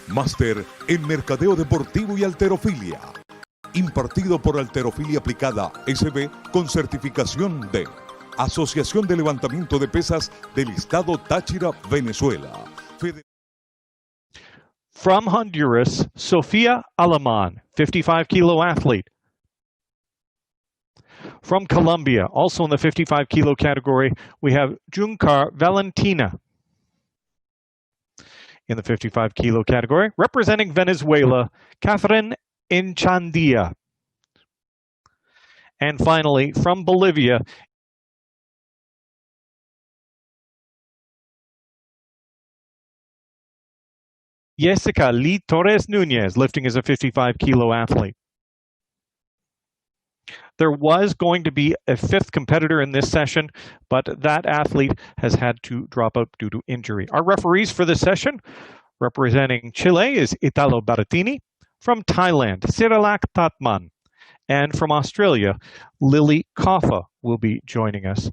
Máster en Mercadeo Deportivo y Halterofilia. Impartido por Halterofilia Aplicada SB con certificación de Asociación de Levantamiento de Pesas del Estado Táchira, Venezuela. From Honduras, Sofía Alemán, 55-kilo athlete. From Colombia, also in the 55-kilo category, we have Juncar Valentina. In the 55-kilo category, representing Venezuela, Catherine Enchandia. And finally, from Bolivia, Jessica Lee Torres Nunez, lifting as a 55-kilo athlete. There was going to be a fifth competitor in this session, but that athlete has had to drop out due to injury. Our referees for this session, representing Chile, is Italo Baratini. From Thailand, Sirilak Tatman. And from Australia, Lily Koffa will be joining us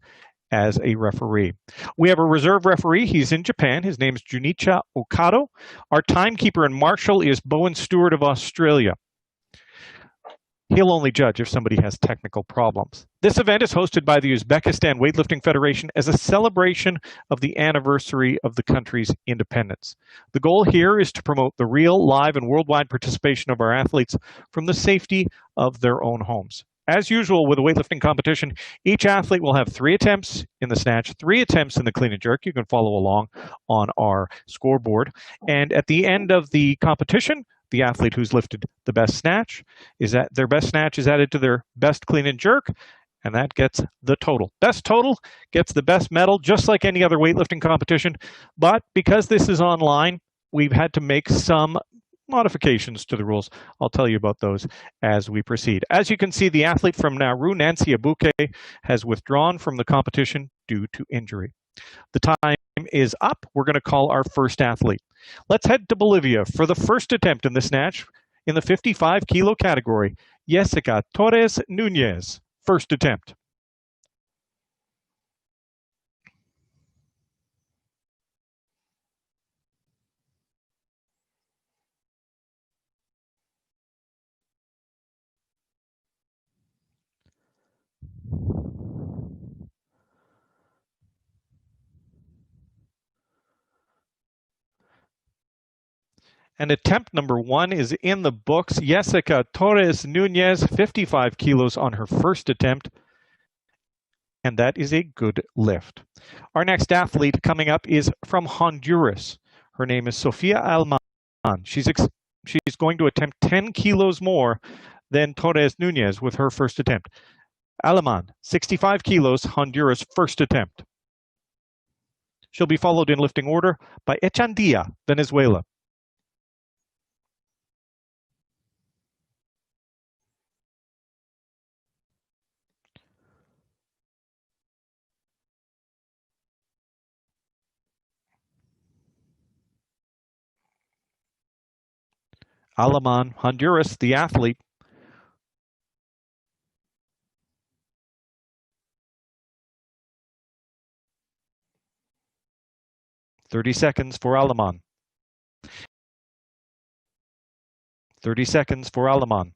as a referee. We have a reserve referee. He's in Japan. His name is Junichi Okado. Our timekeeper and marshal is Bowen Stewart of Australia. He'll only judge if somebody has technical problems. This event is hosted by the Uzbekistan Weightlifting Federation as a celebration of the anniversary of the country's independence. The goal here is to promote the real, live, and worldwide participation of our athletes from the safety of their own homes. As usual with a weightlifting competition, each athlete will have 3 attempts in the snatch, 3 attempts in the clean and jerk. You can follow along on our scoreboard. And at the end of the competition, the athlete who's lifted the best snatch their best snatch is added to their best clean and jerk, and that gets the total. Best total gets the best medal, just like any other weightlifting competition. But because this is online, we've had to make some modifications to the rules. I'll tell you about those as we proceed. As you can see, the athlete from Nauru, Nancy Abuke, has withdrawn from the competition due to injury. The time is up. We're going to call our first athlete. Let's head to Bolivia for the first attempt in the snatch in the 55-kilo category. Jessica Torres Nunez, first attempt. And attempt number 1 is in the books. Jessica Torres Nunez, 55 kilos on her first attempt. And that is a good lift. Our next athlete coming up is from Honduras. Her name is Sofía Alemán. She's going to attempt 10 kilos more than Torres Nunez with her first attempt. Alemán, 65 kilos, Honduras, first attempt. She'll be followed in lifting order by Echandia, Venezuela. Alemán, Honduras, the athlete. "30 seconds for Alemán. 30 seconds for Alemán.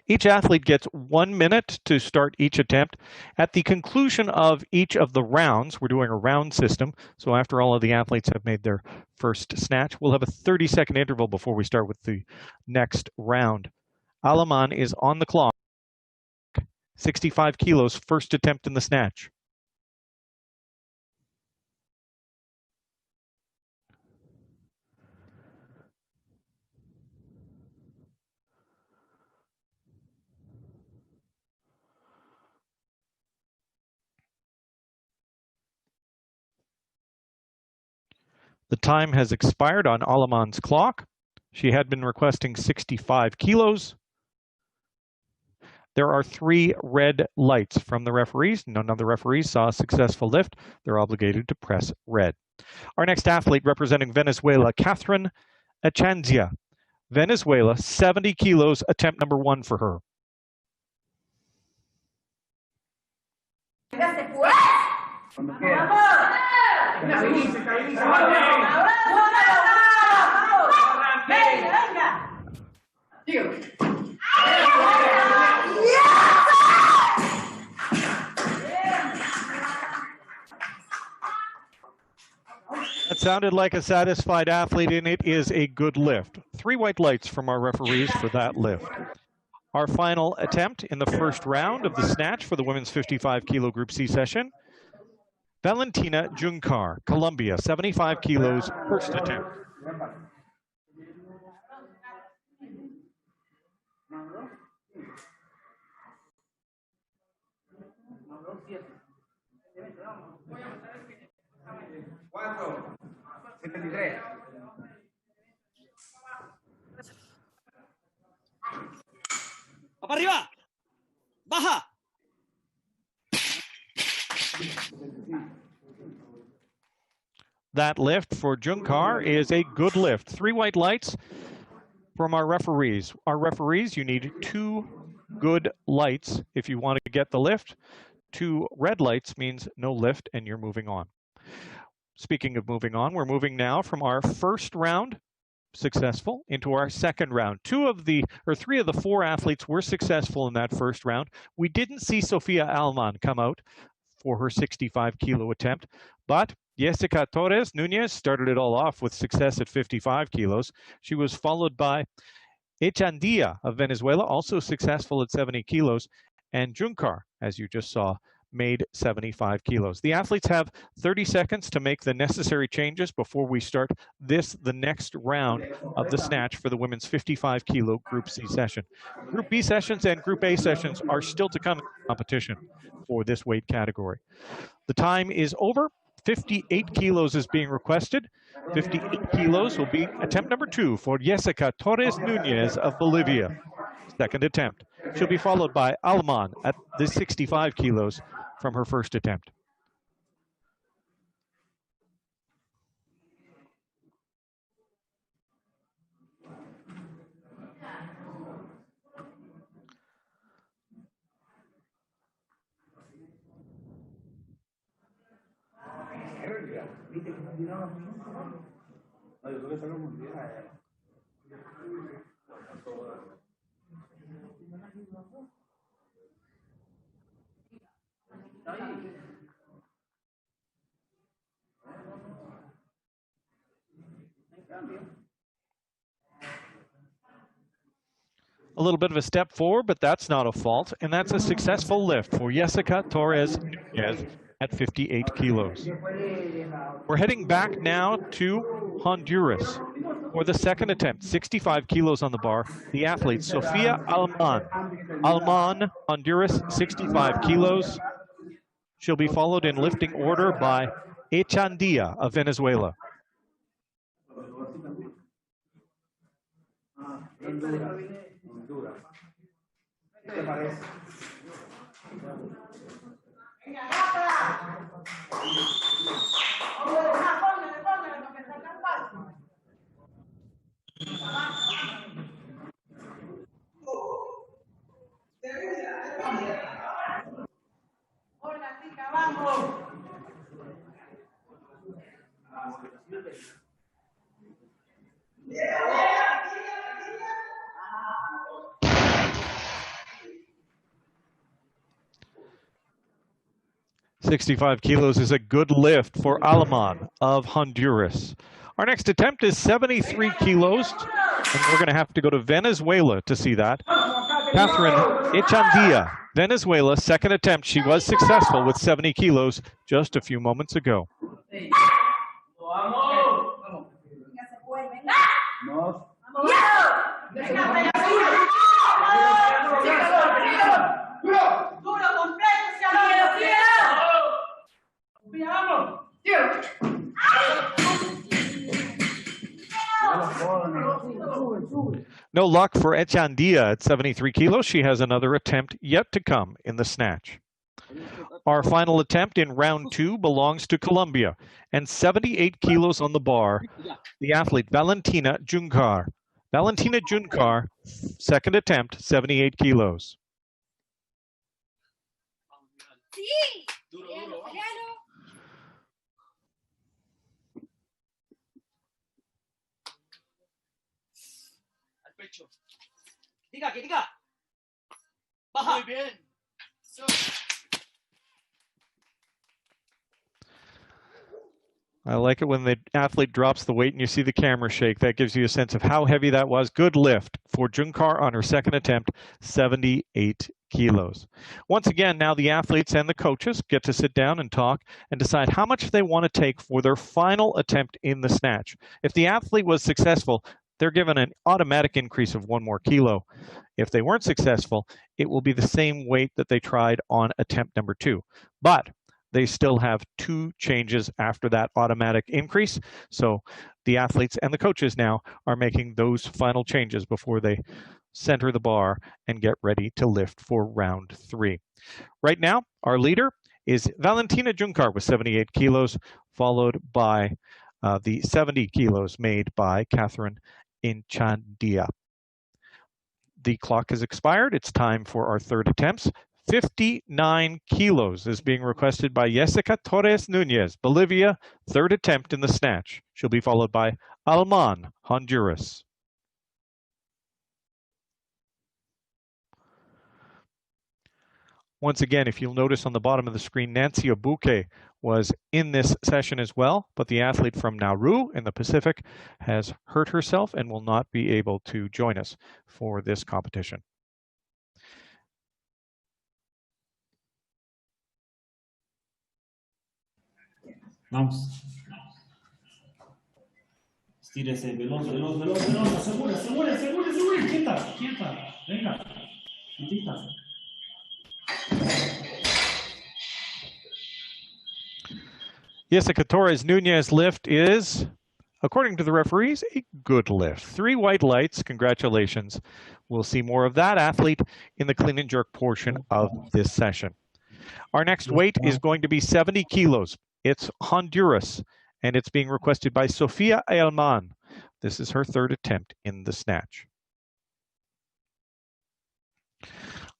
Each athlete gets 1 minute to start each attempt. At the conclusion of each of the rounds, we're doing a round system, so after all of the athletes have made their first snatch, we'll have a 30-second interval before we start with the next round. Alemán is on the clock. 65 kilos, first attempt in the snatch. The time has expired on Alemán's clock. She had been requesting 65 kilos. There are 3 red lights from the referees. None of the referees saw a successful lift. They're obligated to press red. Our next athlete representing Venezuela, Catherine Enchandia. Venezuela, 70 kilos, attempt number 1 for her. That sounded like a satisfied athlete, and it is a good lift. 3 white lights from our referees for that lift. Our final attempt in the first round of the snatch for the women's 55 kilo Group C session. Valentina Junkar, Colombia, 75 kilos, first attempt. Arriba. Baja. That lift for Junkar is a good lift. 3 white lights from our referees. Our referees, you need 2 good lights if you want to get the lift. 2 red lights means no lift and you're moving on. Speaking of moving on, we're moving now from our first round, successful, into our second round. 3 of the 4 athletes were successful in that first round. We didn't see Sofia Alman come out for her 65 kilo attempt, but Jessica Torres Nunez started it all off with success at 55 kilos. She was followed by Echandia of Venezuela, also successful at 70 kilos, and Junkar, as you just saw, made 75 kilos. The athletes have 30 seconds to make the necessary changes before we start the next round of the snatch for the women's 55 kilo Group C session. Group B sessions and Group A sessions are still to come in competition for this weight category. The time is over. 58 kilos is being requested. 58 kilos will be attempt number 2 for Jessica Torres Nunez of Bolivia. Second attempt. She'll be followed by Alman at the 65 kilos from her first attempt. A little bit of a step forward, but that's not a fault, and that's a successful lift for Jessica Torres Nunez at 58 kilos. We're heading back now to Honduras for the second attempt, 65 kilos on the bar. The athlete, Sofia Alman. Alman, Honduras, 65 kilos. She'll be followed in lifting order by Echandia of Venezuela. "65 kilos is a good lift for Alman of Honduras. Our next attempt is 73 kilos, and we're going to have to go to Venezuela to see that. Catherine Echandia, Venezuela, second attempt. She was successful with 70 kilos just a few moments ago. No luck for Echandia at 73 kilos. She has another attempt yet to come in the snatch. Our final attempt in round 2 belongs to Colombia, and 78 kilos on the bar, the athlete Valentina Junkar. Valentina Junkar, second attempt, 78 kilos. Quietica, quietica. Baja. Muy bien. So, I like it when the athlete drops the weight and you see the camera shake. That gives you a sense of how heavy that was. Good lift for Junkar on her second attempt, 78 kilos. Once again, now the athletes and the coaches get to sit down and talk and decide how much they want to take for their final attempt in the snatch. If the athlete was successful, they're given an automatic increase of 1 more kilo. If they weren't successful, it will be the same weight that they tried on attempt number 2. But they still have 2 changes after that automatic increase. So the athletes and the coaches now are making those final changes before they center the bar and get ready to lift for round 3. Right now, our leader is Valentina Junkar with 78 kilos, followed by the 70 kilos made by Catherine Inchandia. The clock has expired. It's time for our third attempts. 59 kilos is being requested by Jessica Torres Nunez, Bolivia, third attempt in the snatch. She'll be followed by Alman, Honduras. Once again, if you'll notice on the bottom of the screen, Nancy Obuke was in this session as well, but the athlete from Nauru in the Pacific has hurt herself and will not be able to join us for this competition. Vamos. Estírese, veloz, veloz, veloz, veloz. Asegura, asegura, asegura, asegura. Quieta, quieta. Venga. Quietita. Jessica Torres Nunez lift is, according to the referees, a good lift. 3 white lights. Congratulations. We'll see more of that athlete in the clean and jerk portion of this session. Our next weight is going to be 70 kilos. It's Honduras, and it's being requested by Sofia Elman. This is her third attempt in the snatch.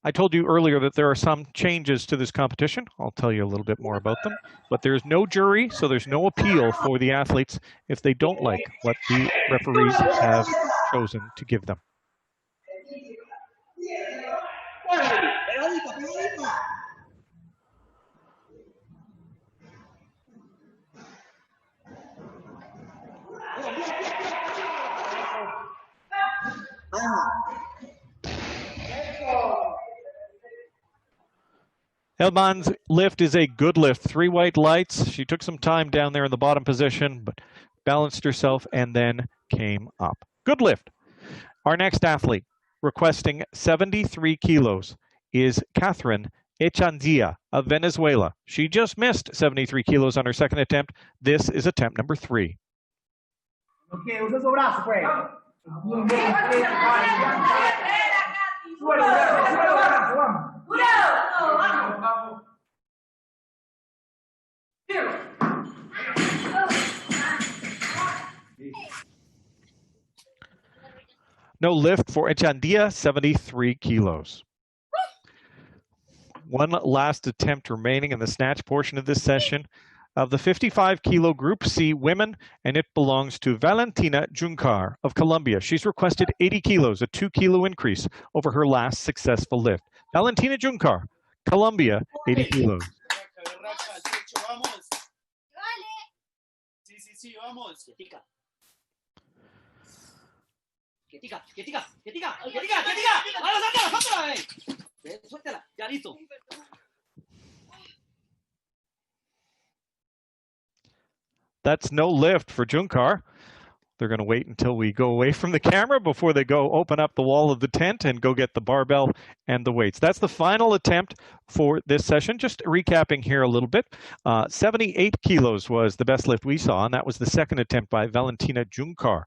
I told you earlier that there are some changes to this competition. I'll tell you a little bit more about them. But there's no jury, so there's no appeal for the athletes if they don't like what the referees have chosen to give them. Elman's lift is a good lift. 3 white lights. She took some time down there in the bottom position, but balanced herself and then came up. Good lift. Our next athlete, requesting 73 kilos, is Catherine Echandia of Venezuela. She just missed 73 kilos on her second attempt. This is attempt number 3. Okay, usa su brazo, pues. No lift for Echandia, 73 kilos. One last attempt remaining in the snatch portion of this session of the 55 kilo Group C women, and it belongs to Valentina Junkar of Colombia. She's requested 80 kilos, a 2 kilo increase over her last successful lift. Valentina Junkar, Colombia, 80 kilos. Sí, vamos. Quietica. Quietica, quietica, quietica, quietica, quietica. Ahora sácala, sácala, suéltala, ya listo. That's no lift for Junkar. They're going to wait until we go away from the camera before they go open up the wall of the tent and go get the barbell and the weights. That's the final attempt for this session. Just recapping here a little bit. 78 kilos was the best lift we saw, and that was the second attempt by Valentina Junkar.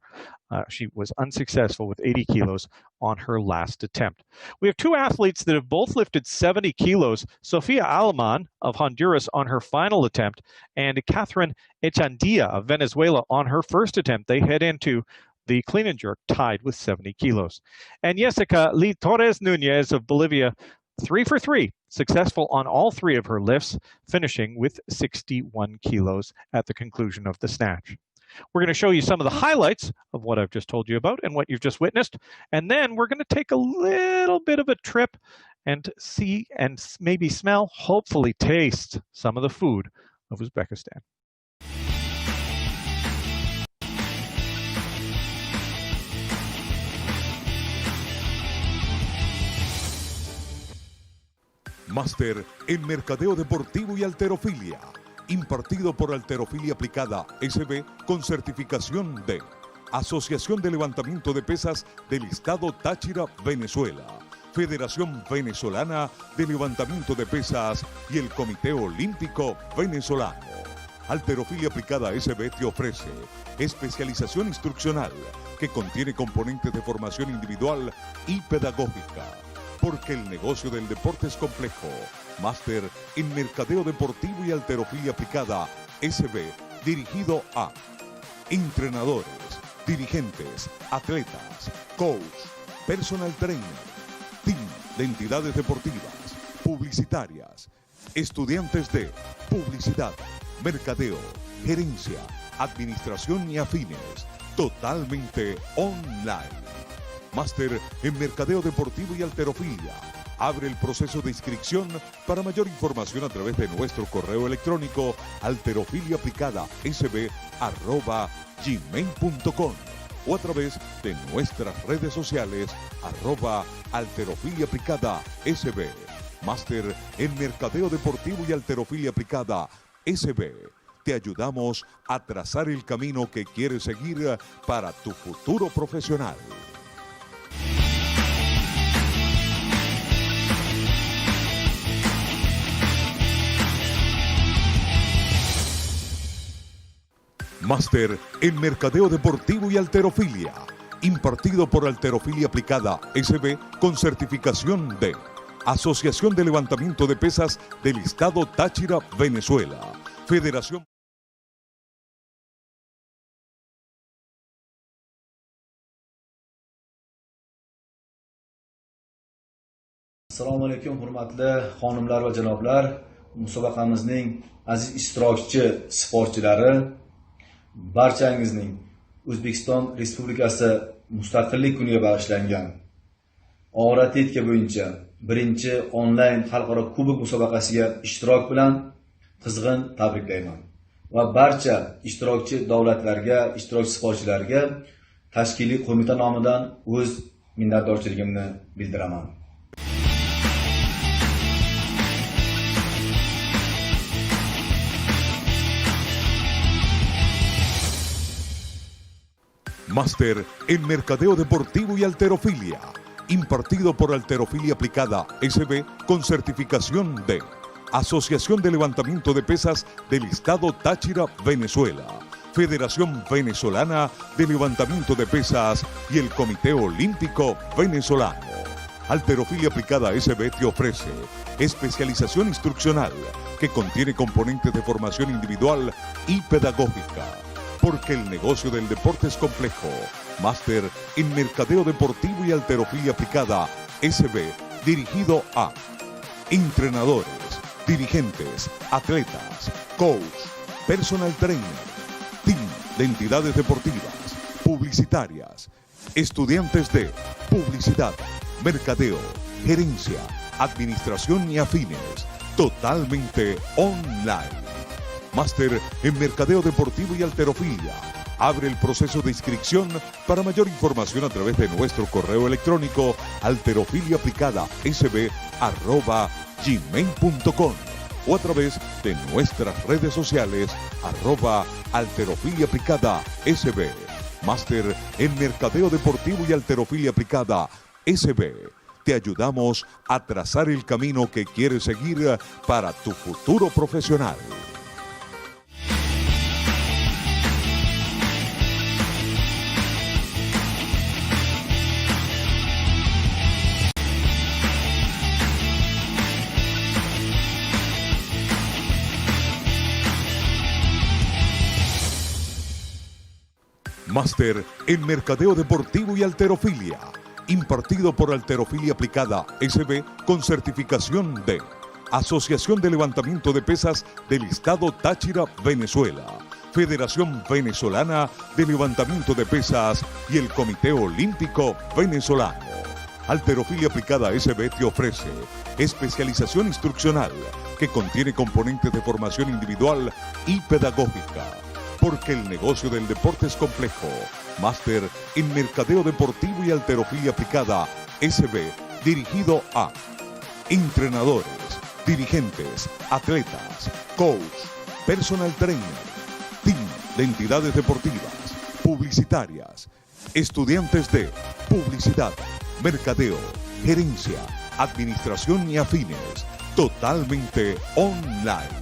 She was unsuccessful with 80 kilos on her last attempt. We have 2 athletes that have both lifted 70 kilos. Sofia Alman of Honduras on her final attempt, and Catherine Echandia of Venezuela on her first attempt. They head into the clean and jerk tied with 70 kilos. And Jessica Torres Nunez of Bolivia, 3 for 3, successful on all 3 of her lifts, finishing with 61 kilos at the conclusion of the snatch. We're going to show you some of the highlights of what I've just told you about and what you've just witnessed. And then we're going to take a little bit of a trip and see and maybe smell, hopefully taste some of the food of Uzbekistan. Máster en Mercadeo Deportivo y Halterofilia, impartido por Halterofilia Aplicada SB con certificación de Asociación de Levantamiento de Pesas del Estado Táchira, Venezuela, Federación Venezolana de Levantamiento de Pesas y el Comité Olímpico Venezolano. Halterofilia Aplicada SB te ofrece especialización instruccional que contiene componentes de formación individual y pedagógica. Porque el negocio del deporte es complejo. Máster en Mercadeo Deportivo y Halterofilia Aplicada SB, dirigido a entrenadores, dirigentes, atletas, coach, personal trainer, team de entidades deportivas, publicitarias, estudiantes de publicidad, mercadeo, gerencia, administración y afines, totalmente online. Máster en Mercadeo Deportivo y Halterofilia. Abre el proceso de inscripción. Para mayor información a través de nuestro correo electrónico halterofiliaplicada@gmail.com o a través de nuestras redes sociales @halterofiliaplicada_SB. Máster en Mercadeo Deportivo y Halterofilia Aplicada SB. Te ayudamos a trazar el camino que quieres seguir para tu futuro profesional. Máster en Mercadeo Deportivo y Halterofilia, impartido por Halterofilia Aplicada SB con certificación de Asociación de Levantamiento de Pesas del Estado Táchira, Venezuela, Federación. Assalomu alaykum, hurmatli xonimlar va janoblar. Musobaqamizning aziz ishtirokchi sportchilari, barchangizning O'zbekiston Respublikasi Mustaqillik kuniga bag'ishlangan og'ir atletika bo'yicha birinchi onlayn xalqaro kubok musobaqasiga ishtirok bilan qizg'in tabriklayman va barcha ishtirokchi davlatlarga, ishtirokchi sportchilarga tashkiliy qo'mita nomidan o'z minnatdorchiligimni bildiraman. Máster en Mercadeo Deportivo y Halterofilia, impartido por Halterofilia Aplicada SB con certificación de Asociación de Levantamiento de Pesas del Estado Táchira, Venezuela, Federación Venezolana de Levantamiento de Pesas y el Comité Olímpico Venezolano. Halterofilia Aplicada SB te ofrece especialización instruccional que contiene componentes de formación individual y pedagógica. Porque el negocio del deporte es complejo. Máster en Mercadeo Deportivo y Halterofilia Aplicada SB, dirigido a entrenadores, dirigentes, atletas, coach, personal trainer, team de entidades deportivas, publicitarias, estudiantes de publicidad, mercadeo, gerencia, administración y afines, totalmente online. Máster en Mercadeo Deportivo y Halterofilia. Abre el proceso de inscripción. Para mayor información a través de nuestro correo electrónico halterofiliaplicada@gmail.com o a través de nuestras redes sociales @halterofiliaplicada_SB. Máster en Mercadeo Deportivo y Halterofilia Aplicada SB. Te ayudamos a trazar el camino que quieres seguir para tu futuro profesional. Máster en Mercadeo Deportivo y Halterofilia, impartido por Halterofilia Aplicada SB con certificación de Asociación de Levantamiento de Pesas del Estado Táchira, Venezuela, Federación Venezolana de Levantamiento de Pesas y el Comité Olímpico Venezolano. Halterofilia Aplicada SB te ofrece especialización instruccional que contiene componentes de formación individual y pedagógica. Porque el negocio del deporte es complejo. Máster en Mercadeo Deportivo y Halterofilia Aplicada SB, dirigido a entrenadores, dirigentes, atletas, coach, personal trainer, team de entidades deportivas, publicitarias, estudiantes de publicidad, mercadeo, gerencia, administración y afines, totalmente online.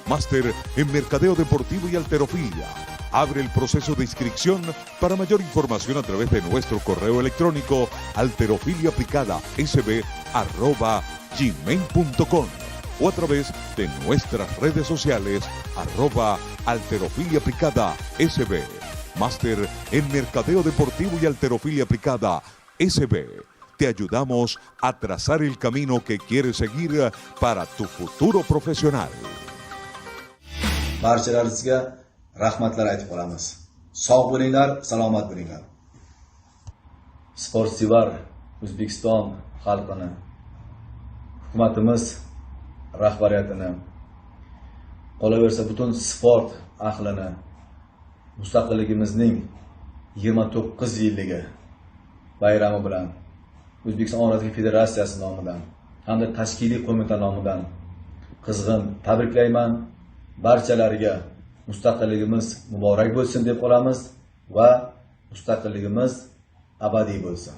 Máster en Mercadeo Deportivo y Halterofilia. Abre el proceso de inscripción. Para mayor información a través de nuestro correo electrónico halterofiliaaplicada@gmail.com o a través de nuestras redes sociales @halterofiliaaplicada_SB. Máster en Mercadeo Deportivo y Halterofilia Aplicada SB. Te ayudamos a trazar el camino que quieres seguir para tu futuro profesional. Barchalaringizga rahmatlar aytib qolamiz. Sog' bo'linglar, salomat bo'linglar. Sportsevar O'zbekiston xalqini, hukumatimiz rahbariyatini, qolaversa butun sport ahlini mustaqilligimizning 29 yilligi bayrami bilan O'zbekiston Arranque Federatsiyasi nomidan hamda tashkiliy qo'mita nomidan qizg'in tabriklayman. Barchalariga mustaqilligimiz muborak bo'lsin deb qolamiz va mustaqilligimiz abadiy bo'lsin.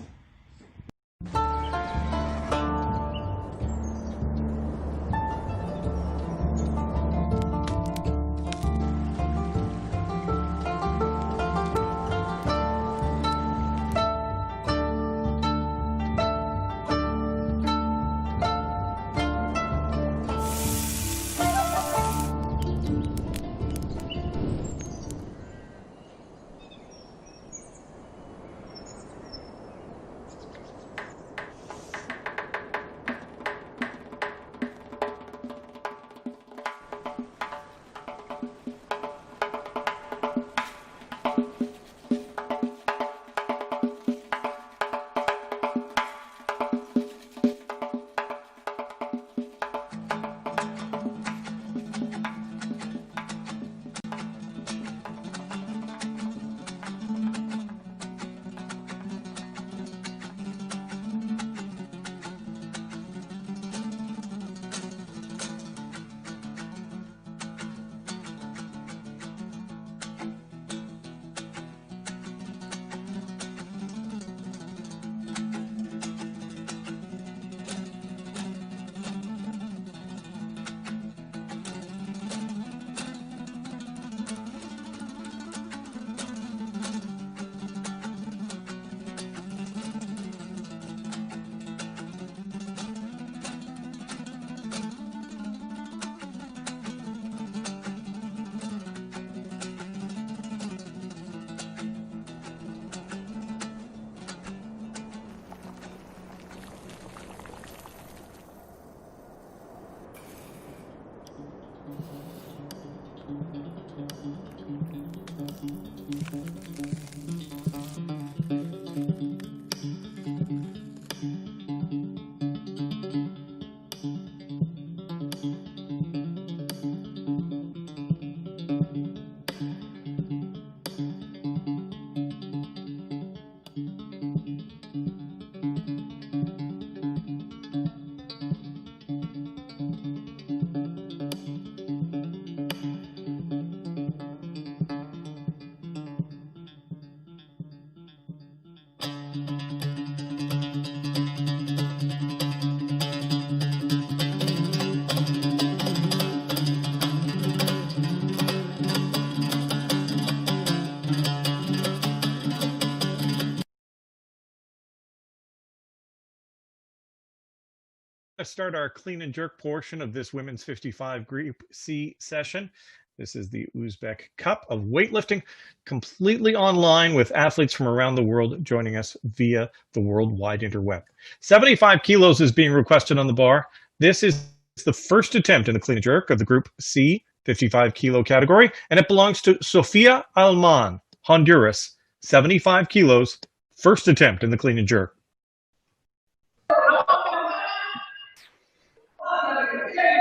Start our clean and jerk portion of this women's 55 Group C session. This is the Uzbek Cup of weightlifting, completely online with athletes from around the world joining us via the worldwide interweb. 75 kilos is being requested on the bar. This is the first attempt in the clean and jerk of the Group C 55 kilo category, and it belongs to Sofia Alman, Honduras, 75 kilos, first attempt in the clean and jerk.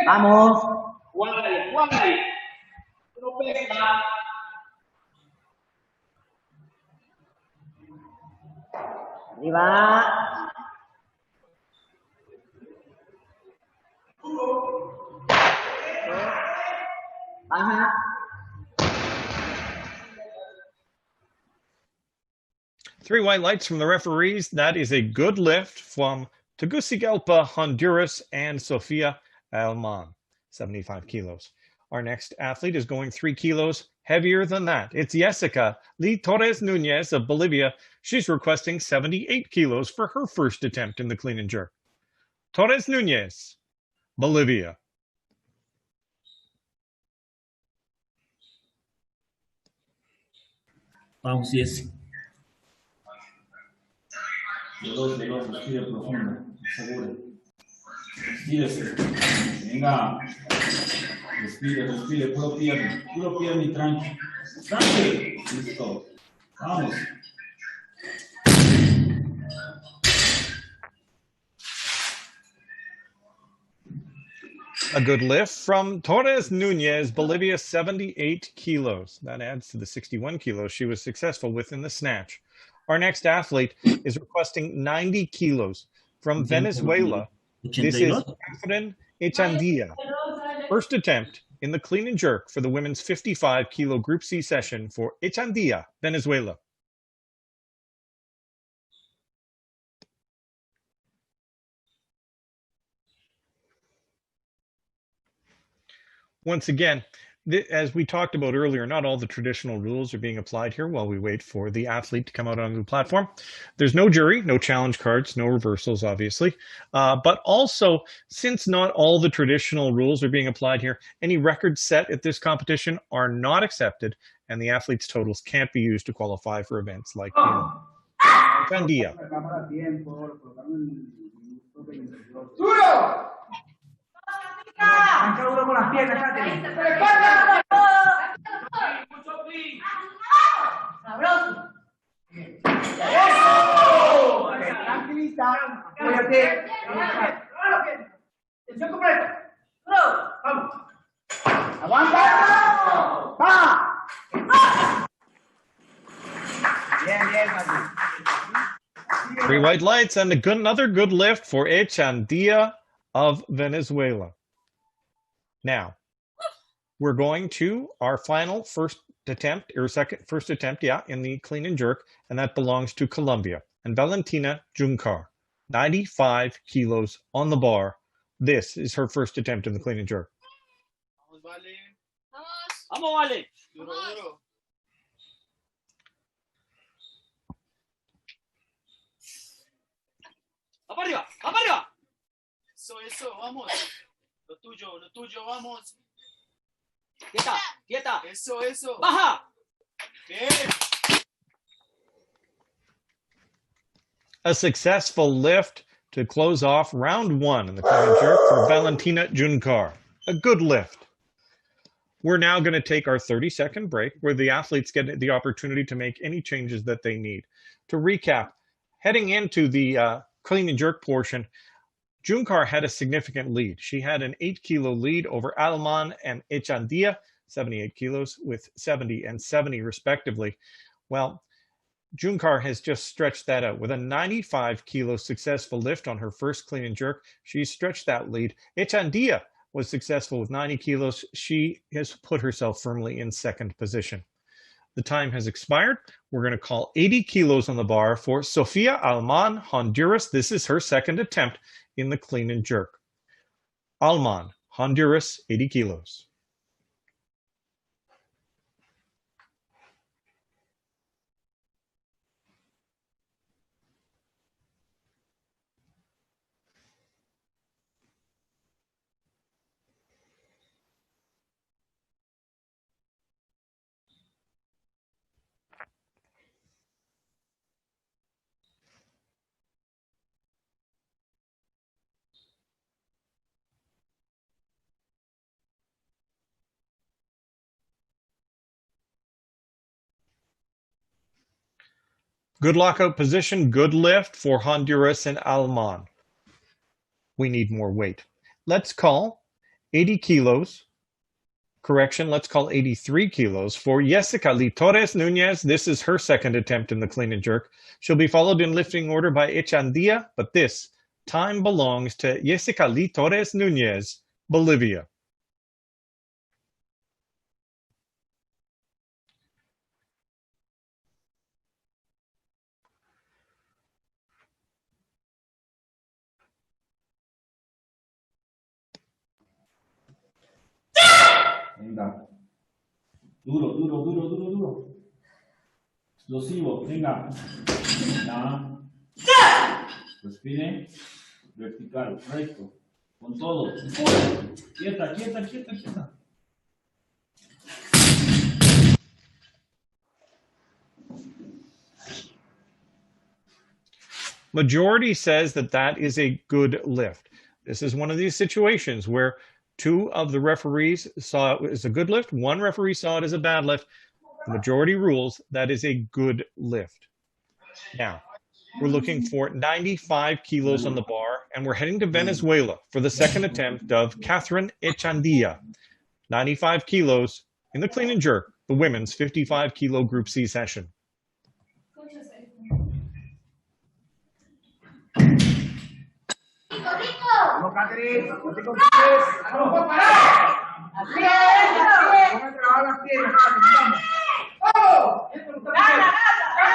Vamos. Guardia. No pesa. Arriba. Baja. Three white lights from the referees. That is a good lift from Tegucigalpa, Honduras, and Sofia Alman, 75 kilos. Our next athlete is going 3 kilos heavier than that. It's Jessica Lee Torres Nunez of Bolivia. She's requesting 78 kilos for her first attempt in the clean and jerk. Torres Nunez, Bolivia. Vamos, Jesse. Veloz, respire profundo, seguro. Estírese. Venga. Respire, puro pierna y tranqui. Tranqui. Listo. Vamos. A good lift from Torres Nunez, Bolivia, 78 kilos. That adds to the 61 kilos she was successful with in the snatch. Our next athlete is requesting 90 kilos from Venezuela. This is Catherine Echandia. First attempt in the clean and jerk for the women's 55 kilo Group C session for Echandia, Venezuela. Once again, as we talked about earlier, not all the traditional rules are being applied here while we wait for the athlete to come out onto the platform. There's no jury, no challenge cards, no reversals, obviously. But also, since not all the traditional rules are being applied here, any records set at this competition are not accepted, and the athlete's totals can't be used to qualify for events like Candia. Mancha duro con las piernas, Catherine. Sabroso. Eso. Tranquilita. Cuídate. Tensión completa. Vamos. Aguanta. Va. Bien, Catherine. 3 white lights and another good lift for Echandia of Venezuela. Now, we're going to our final first attempt in the clean and jerk, and that belongs to Colombia. And Valentina Juncar, 95 kilos on the bar. This is her first attempt in the clean and jerk. Vamos, Vale. Vamos, Vale. Duro. Va para arriba. Eso, vamos. Lo tuyo, vamos. Quieta. Eso. Baja. Bien. A successful lift to close off round 1 in the clean and jerk for Valentina Juncar. A good lift. We're now going to take our 30-second break where the athletes get the opportunity to make any changes that they need. To recap, heading into the clean and jerk portion, Juncar had a significant lead. She had an 8-kilo lead over Alman and Echandia, 78 kilos with 70 and 70 respectively. Well, Juncar has just stretched that out with a 95-kilo successful lift on her first clean and jerk. She stretched that lead. Echandia was successful with 90 kilos. She has put herself firmly in second position. The time has expired. We're going to call 80 kilos on the bar for Sofia Alman, Honduras. This is her second attempt in the clean and jerk. Alman, Honduras, 80 kilos. Good lockout position, good lift for Honduras and Alman. We need more weight. Let's call 80 kilos. Correction, let's call 83 kilos for Jessica Lee Torres Nunez. This is her second attempt in the clean and jerk. She'll be followed in lifting order by Echandia, but this time belongs to Jessica Lee Torres Nunez, Bolivia. Venga. Duro, duro, duro, duro, duro. Explosivo, venga. Ya. Respire. Vertical, recto. Con todo. Quieta, quieta, quieta, quieta. Majority says that that is a good lift. This is one of these situations where two of the referees saw it as a good lift. One referee saw it as a bad lift. The majority rules that is a good lift. Now, we're looking for 95 kilos on the bar, and we're heading to Venezuela for the second attempt of Catherine Echandia. 95 kilos in the clean and jerk, the women's 55 kilo Group C session. Vamos, Catherine. Ponte con pies. Vamos, parar. Así es. Vamos a trabajar las piernas, Catherine. Vamos. ¡Vamos! ¡Gana, gana!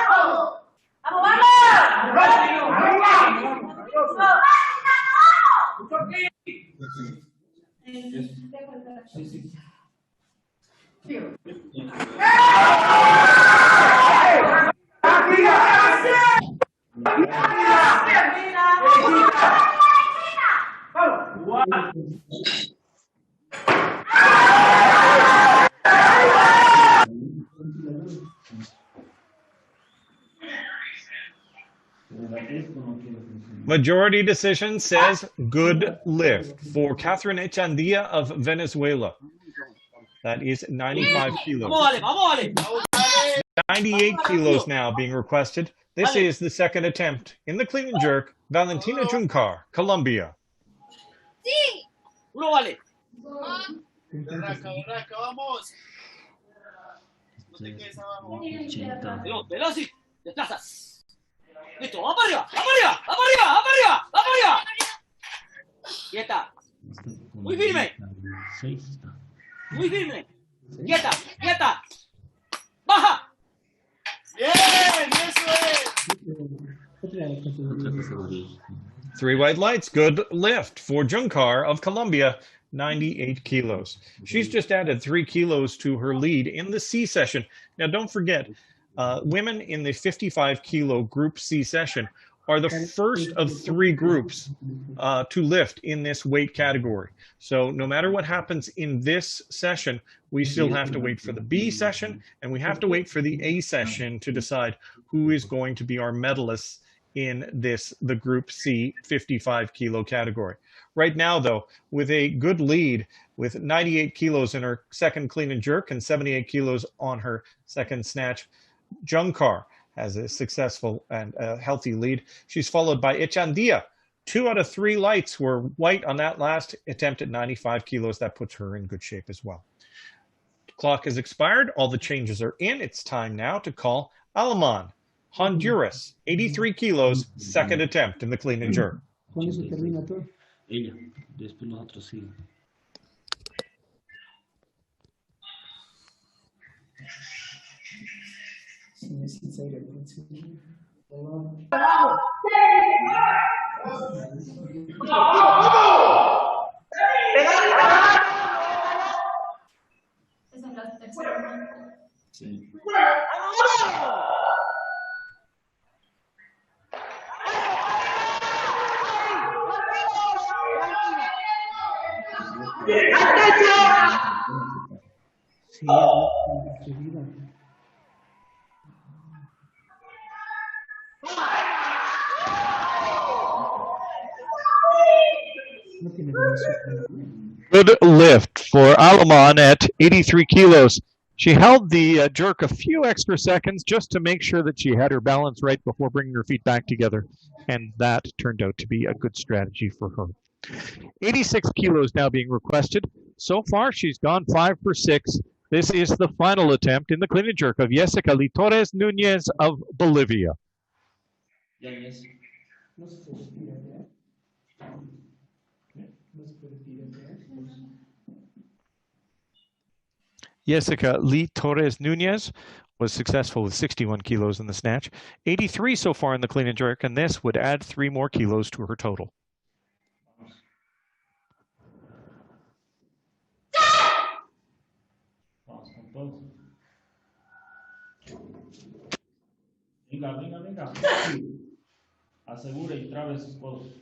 ¡Vamos! ¡Vamos, vamos! ¡Arriba! ¡Mucho aquí! Sí, sí. Majority decision says good lift for Catherine Echandia of Venezuela. That is 95 kilos. 98 kilos now being requested. This is the second attempt in the clean and jerk. Valentina Juncar, Colombia. Uno vale. Berraca, berraca, vamos. No te quedes abajo. Veloci, desplazas. Listo, vamos para arriba, vamos arriba, vamos arriba, vamos arriba, vamos arriba. Quieta. Muy firme. Muy firme. Quieta, quieta. Baja. Bien, eso es. 3 white lights, good lift for Juncar of Colombia, 98 kilos. She's just added 3 kilos to her lead in the C session. Now, don't forget, women in the 55 kilo Group C session are the first of 3 groups to lift in this weight category. So no matter what happens in this session, we still have to wait for the B session, and we have to wait for the A session to decide who is going to be our medalists in the Group C 55 kilo category. Right now, though, with a good lead, with 98 kilos in her second clean and jerk and 78 kilos on her second snatch, Juncar has a successful and healthy lead. She's followed by Echandia. 2 out of 3 lights were white on that last attempt at 95 kilos. That puts her in good shape as well. The clock has expired. All the changes are in. It's time now to call Alaman, Honduras, 83 kilos, second attempt in the clean and jerk. ¿Cuándo se termina todo? Ella, después nosotros sí. Sí. Sí, Good lift for Alaman at 83 kilos. She held the jerk a few extra seconds just to make sure that she had her balance right before bringing her feet back together, and that turned out to be a good strategy for her. 86 kilos now being requested. So far, she's gone 5 for 6. This is the final attempt in the clean and jerk of Jessica Litores Nunez of Bolivia. Jessica Litores Nunez was successful with 61 kilos in the snatch, 83 so far in the clean and jerk, and this would add 3 more kilos to her total. Venga, venga, venga. Asegura y trabe sus codos.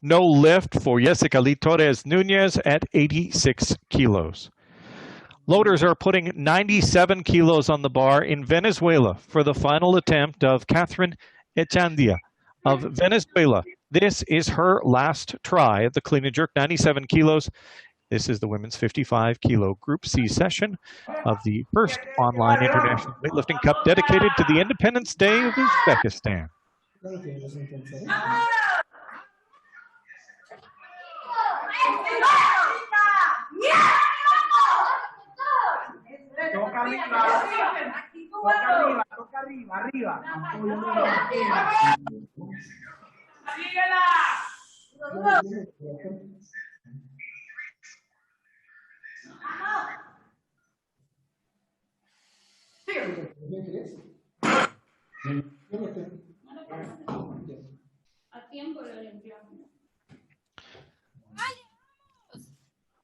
No lift for Jessica Litores Nunez at 86 kilos. Loaders are putting 97 kilos on the bar in Venezuela for the final attempt of Catherine Echandia of Venezuela. This is her last try at the clean and jerk, 97 kilos. This is the women's 55 kilo Group C session of the first online International Weightlifting Cup dedicated to the Independence Day of Uzbekistan. Toca arriba.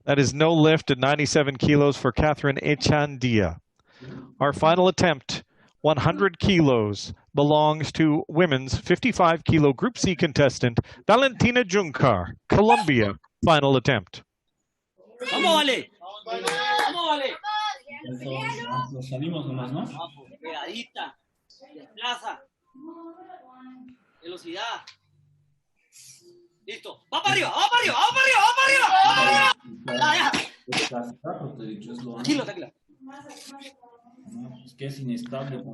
That is no lift at 97 kilos for Catherine Echandia. Our final attempt, 100 kilos, belongs to women's 55 kilo Group C contestant, Valentina Junkar, Colombia. Final attempt. ¡Vamos, Vale! ¡Vamos, Vale! Nos salimos nomás, ¿no? Pegadita. Desplaza. Velocidad. Listo. ¡Va para arriba! ¡Va para arriba! ¡Va para arriba! ¡Va para arriba! ¡Va para arriba! Tranquilo, tranquilo.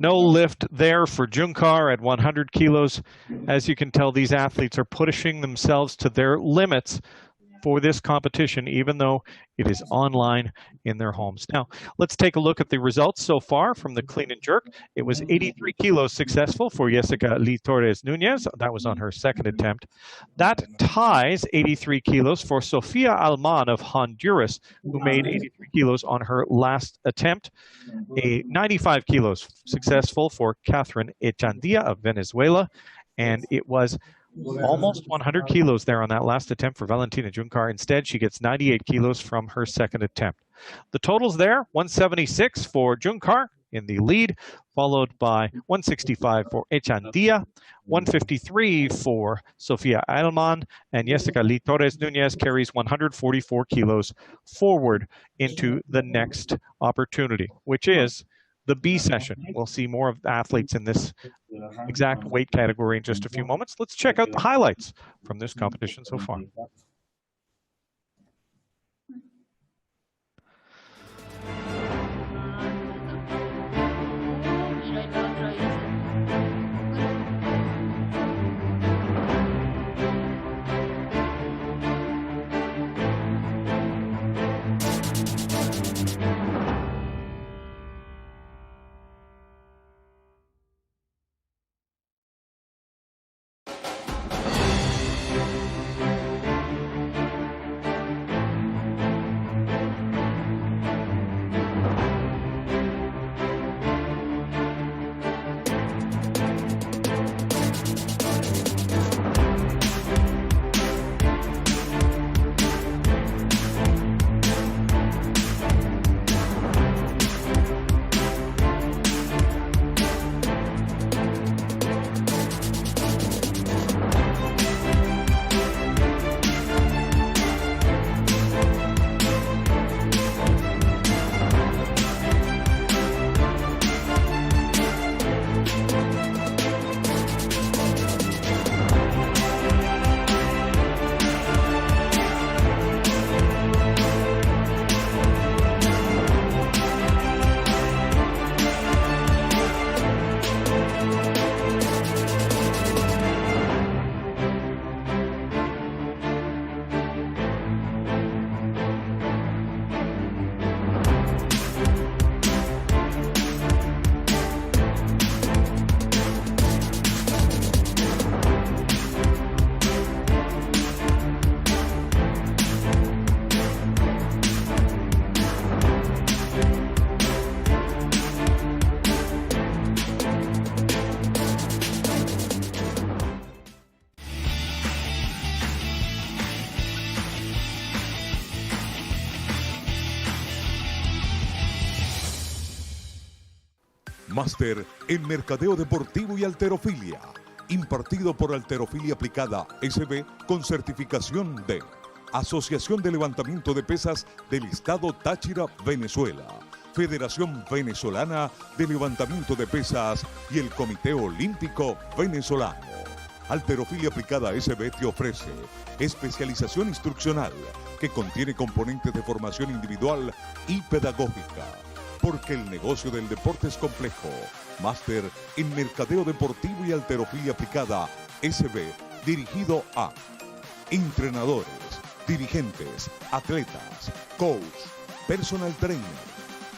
No lift there for Junkar at 100 kilos. As you can tell, these athletes are pushing themselves to their limits for this competition, even though it is online in their homes. Now, let's take a look at the results so far from the clean and jerk. It was 83 kilos successful for Jessica Litores Nunez. That was on her second attempt. That ties 83 kilos for Sofia Alman of Honduras, who made 83 kilos on her last attempt. A 95 kilos successful for Catherine Echandia of Venezuela. And it was almost 100 kilos there on that last attempt for Valentina Junkar. Instead, she gets 98 kilos from her second attempt. The totals there, 176 for Junkar in the lead, followed by 165 for Echandia, 153 for Sofia Alman, and Jessica Litores Nunez carries 144 kilos forward into the next opportunity, which is the B session. We'll see more of the athletes in this exact weight category in just a few moments. Let's check out the highlights from this competition so far. Máster en Mercadeo Deportivo y Halterofilia, impartido por Halterofilia Aplicada SB con certificación de Asociación de Levantamiento de Pesas del Estado Táchira, Venezuela, Federación Venezolana de Levantamiento de Pesas y el Comité Olímpico Venezolano. Halterofilia Aplicada SB te ofrece especialización instruccional que contiene componentes de formación individual y pedagógica. Porque el negocio del deporte es complejo. Máster en Mercadeo Deportivo y Halterofilia Aplicada SB, dirigido a entrenadores, dirigentes, atletas, coach, personal trainer,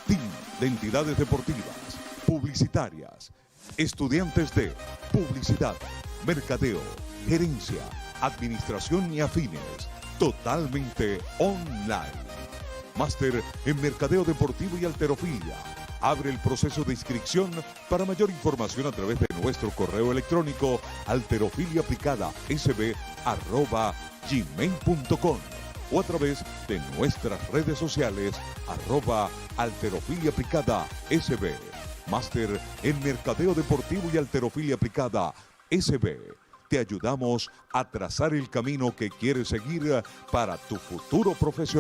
team de entidades deportivas, publicitarias, estudiantes de publicidad, mercadeo, gerencia, administración y afines, totalmente online. Máster en Mercadeo Deportivo y Halterofilia. Abre el proceso de inscripción. Para mayor información a través de nuestro correo electrónico halterofiliaaplicada@gmail.com o a través de nuestras redes sociales @halterofiliaaplicada_sb. Máster en Mercadeo Deportivo y Halterofilia Aplicada SB. Te ayudamos a trazar el camino que quieres seguir para tu futuro profesional.